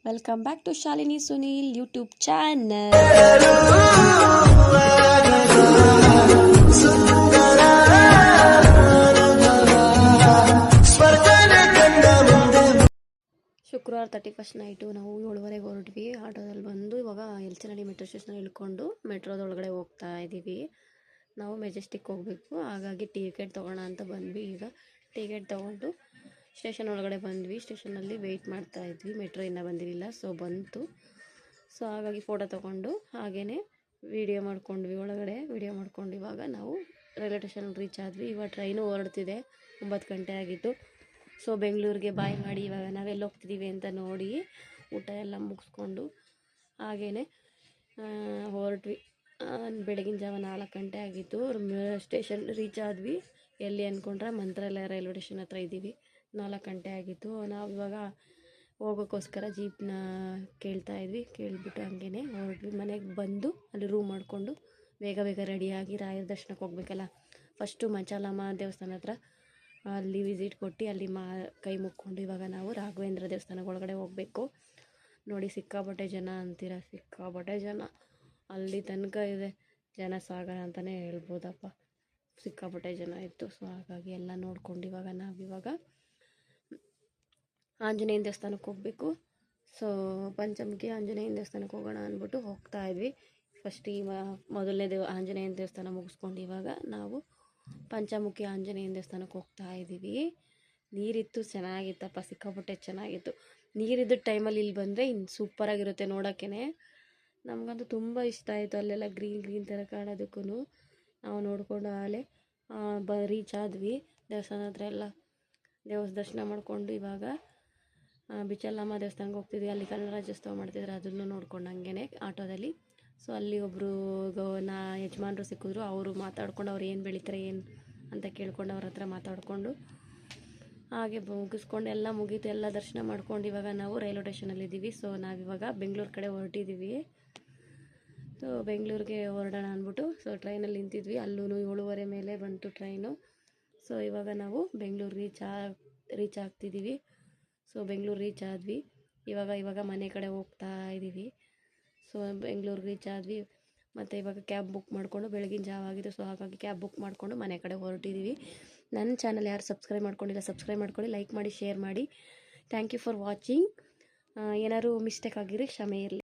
Welcome back to Shalini Sunil YouTube channel. ಶುಕ್ರವಾರ 31st night ನಾವು 7:30 ಹೊರಟ್ವಿ. ಆಟೋದಲ್ಲಿ ಬಂದು ಇವಾಗ ಎಲ್ಚನಹಳ್ಳಿ ಮೆಟ್ರೋ ಸ್ಟೇಷನ್ ಇಳ್ಕೊಂಡು ಮೆಟ್ರೋದೊಳಗಡೆ ಹೋಗ್ತಾ ಇದ್ದೀವಿ. ನಾವು ಮೆಜೆಸ್ಟಿಕ್ ಹೋಗಬೇಕು, ಹಾಗಾಗಿ ಟಿಕೆಟ್ ತೊಗೋಣ ಅಂತ ಬಂದ್ವಿ. ಈಗ ಟಿಕೆಟ್ ತೊಗೊಂಡು ಸ್ಟೇಷನ್ ಒಳಗಡೆ ಬಂದ್ವಿ. ಸ್ಟೇಷನಲ್ಲಿ ವೆಯ್ಟ್ ಮಾಡ್ತಾ ಇದ್ವಿ, ಮೆಟ್ರೋ ಇನ್ನೂ ಬಂದಿರಲಿಲ್ಲ. ಸೊ ಬಂತು. ಸೊ ಹಾಗಾಗಿ ಫೋಟೋ ತೊಗೊಂಡು ಹಾಗೇ ವೀಡಿಯೋ ಮಾಡ್ಕೊಂಡ್ವಿ. ಒಳಗಡೆ ವೀಡಿಯೋ ಮಾಡ್ಕೊಂಡು ಇವಾಗ ನಾವು ರೈಲ್ವೆ ಸ್ಟೇಷನ್ ರೀಚ್ ಆದ್ವಿ. ಇವಾಗ ಟ್ರೈನು ಹೊರಡ್ತಿದೆ, 9 ಗಂಟೆ ಆಗಿತ್ತು. ಸೊ ಬೆಂಗಳೂರಿಗೆ ಬಾಯ್ ಮಾಡಿ ಇವಾಗ ನಾವೆಲ್ಲಿ ಹೋಗ್ತಿದ್ದೀವಿ ಅಂತ ನೋಡಿ ಊಟ ಎಲ್ಲ ಮುಗಿಸ್ಕೊಂಡು ಹಾಗೇ ಹೊರಟ್ವಿ. ಬೆಳಗಿನ ಜಾವ 4 ಗಂಟೆ ಆಗಿತ್ತು. ಸ್ಟೇಷನ್ ರೀಚ್ ಆದ್ವಿ. ಎಲ್ಲಿ ಅಂದ್ಕೊಂಡ್ರೆ ಮಂತ್ರಾಲಯ ರೈಲ್ವೆ ಸ್ಟೇಷನ್ ಹತ್ರ ಇದ್ದೀವಿ. 4 ಗಂಟೆ ಆಗಿತ್ತು. ನಾವು ಇವಾಗ ಹೋಗೋಕ್ಕೋಸ್ಕರ ಜೀಪ್ನ ಕೇಳ್ತಾ ಇದ್ವಿ. ಕೇಳಿಬಿಟ್ಟು ಹಂಗೇ ಹೊರಟ್ವಿ. ಮನೆಗೆ ಬಂದು ಅಲ್ಲಿ ರೂಮ್ ಮಾಡಿಕೊಂಡು ಬೇಗ ರೆಡಿಯಾಗಿ ರಾಯರ ದರ್ಶನಕ್ಕೆ ಹೋಗ್ಬೇಕಲ್ಲ. ಫಸ್ಟು ಮಂಚಾಲಮ್ಮ ದೇವಸ್ಥಾನ ಹತ್ರ ಅಲ್ಲಿ ವಿಸಿಟ್ ಕೊಟ್ಟು ಅಲ್ಲಿ ಕೈ ಮುಕ್ಕೊಂಡು ಇವಾಗ ನಾವು ರಾಘವೇಂದ್ರ ದೇವಸ್ಥಾನಕ್ಕೆ ಒಳಗಡೆ ಹೋಗಬೇಕು. ನೋಡಿ ಸಿಕ್ಕಾಪಟ್ಟೆ ಜನ ಅಂತೀರ, ಸಿಕ್ಕಾಪಟ್ಟೆ ಜನ ಅಲ್ಲಿ ತನಕ ಇದೆ. ಜನ ಸಾಗರ ಅಂತಲೇ ಹೇಳ್ಬೋದಪ್ಪ, ಸಿಕ್ಕಾಪಟ್ಟೆ ಜನ ಇತ್ತು. ಸೊ ಹಾಗಾಗಿ ಎಲ್ಲ ನೋಡ್ಕೊಂಡು ಇವಾಗ ನಾವಿವಾಗ ಆಂಜನೇಯನ ದೇವಸ್ಥಾನಕ್ಕೆ ಹೋಗಬೇಕು. ಸೊ ಪಂಚಮುಖಿ ಆಂಜನೇಯನ ದೇವಸ್ಥಾನಕ್ಕೆ ಹೋಗೋಣ ಅಂದ್ಬಿಟ್ಟು ಹೋಗ್ತಾ ಇದ್ವಿ. ಫಸ್ಟ್ ಮೊದಲನೇ ಆಂಜನೇಯನ ದೇವಸ್ಥಾನ ಮುಗಿಸ್ಕೊಂಡು ಇವಾಗ ನಾವು ಪಂಚಮುಖಿ ಆಂಜನೇಯನ ದೇವಸ್ಥಾನಕ್ಕೆ ಹೋಗ್ತಾ ಇದ್ದೀವಿ. ನೀರಿತ್ತು, ಚೆನ್ನಾಗಿತ್ತಪ್ಪ, ಸಿಕ್ಕಾಪಟ್ಟೆ ಚೆನ್ನಾಗಿತ್ತು. ನೀರಿದ್ದ ಟೈಮಲ್ಲಿ ಇಲ್ಲಿ ಬಂದರೆ ಇನ್ನು ಸೂಪರಾಗಿರುತ್ತೆ ನೋಡೋಕ್ಕೆ. ನಮಗಂತೂ ತುಂಬ ಇಷ್ಟ ಆಯಿತು. ಅಲ್ಲೆಲ್ಲ ಗ್ರೀನ್ ಥರ ಕಾಣೋದಕ್ಕೂ ನಾವು ನೋಡಿಕೊಂಡು ಆಲೆ ರೀಚ್ ಆದ್ವಿ. ದೇವಸ್ಥಾನ ಹತ್ರ ಎಲ್ಲ ದರ್ಶನ ಮಾಡಿಕೊಂಡು ಇವಾಗ ಬಿಚ್ಚಲಮ್ಮ ದೇವಸ್ಥಾನಕ್ಕೆ ಹೋಗ್ತಿದ್ವಿ. ಅಲ್ಲಿ ಕನ್ನಡ ರಾಜ್ಯೋತ್ಸವ ಮಾಡ್ತಿದ್ರು, ಅದನ್ನು ನೋಡ್ಕೊಂಡು ಹಂಗೆ ಆಟೋದಲ್ಲಿ. ಸೊ ಅಲ್ಲಿ ಒಬ್ಬರು ಯಜಮಾನರು ಸಿಕ್ಕಿದ್ರು. ಅವರು ಮಾತಾಡ್ಕೊಂಡು ಅವ್ರು ಏನು ಬೆಳೀತಾರೆ ಏನು ಅಂತ ಕೇಳ್ಕೊಂಡು ಅವ್ರ ಹತ್ರ ಮಾತಾಡಿಕೊಂಡು ಹಾಗೆ ಮುಗಿಸ್ಕೊಂಡು ಎಲ್ಲ ಮುಗೀತು. ಎಲ್ಲ ದರ್ಶನ ಮಾಡ್ಕೊಂಡು ಇವಾಗ ನಾವು ರೈಲ್ವೆ ಸ್ಟೇಷನಲ್ಲಿದ್ದೀವಿ. ಸೊ ನಾವಿವಾಗ ಬೆಂಗಳೂರು ಕಡೆ ಹೊರಟಿದ್ದೀವಿ. ಸೊ ಬೆಂಗಳೂರಿಗೆ ಹೊರಡೋಣ ಅಂದ್ಬಿಟ್ಟು ಸೊ ಟ್ರೈನಲ್ಲಿ ನಿಂತಿದ್ವಿ. ಅಲ್ಲೂ 7:30 ಮೇಲೆ ಬಂತು ಟ್ರೈನು. ಸೊ ಇವಾಗ ನಾವು ಬೆಂಗಳೂರು ರೀಚ್ ಆಗ್ತಿದ್ದೀವಿ. ಸೊ ಬೆಂಗಳೂರು ರೀಚ್ ಆದ್ವಿ. ಇವಾಗ ಮನೆ ಕಡೆ ಹೋಗ್ತಾ ಇದ್ದೀವಿ. ಸೊ ಬೆಂಗಳೂರು ರೀಚ್ ಆದ್ವಿ. ಮತ್ತು ಇವಾಗ ಕ್ಯಾಬ್ ಬುಕ್ ಮಾಡಿಕೊಂಡು ಬೆಳಗಿನ ಜಾವ ಆಗಿದೆ. ಸೊ ಹಾಗಾಗಿ ಕ್ಯಾಬ್ ಬುಕ್ ಮಾಡಿಕೊಂಡು ಮನೆ ಕಡೆ ಹೊರಟಿದ್ದೀವಿ. ನನ್ನ ಚಾನಲ್ ಯಾರು ಸಬ್ಸ್ಕ್ರೈಬ್ ಮಾಡ್ಕೊಂಡಿಲ್ಲ ಸಬ್ಸ್ಕ್ರೈಬ್ ಮಾಡ್ಕೊಳ್ಳಿ, ಲೈಕ್ ಮಾಡಿ, ಶೇರ್ ಮಾಡಿ. Thank you for watching. ಏನಾದ್ರು ಮಿಸ್ಟೇಕ್ ಆಗಿರಿ ಕ್ಷಮೆ ಇರಲಿ.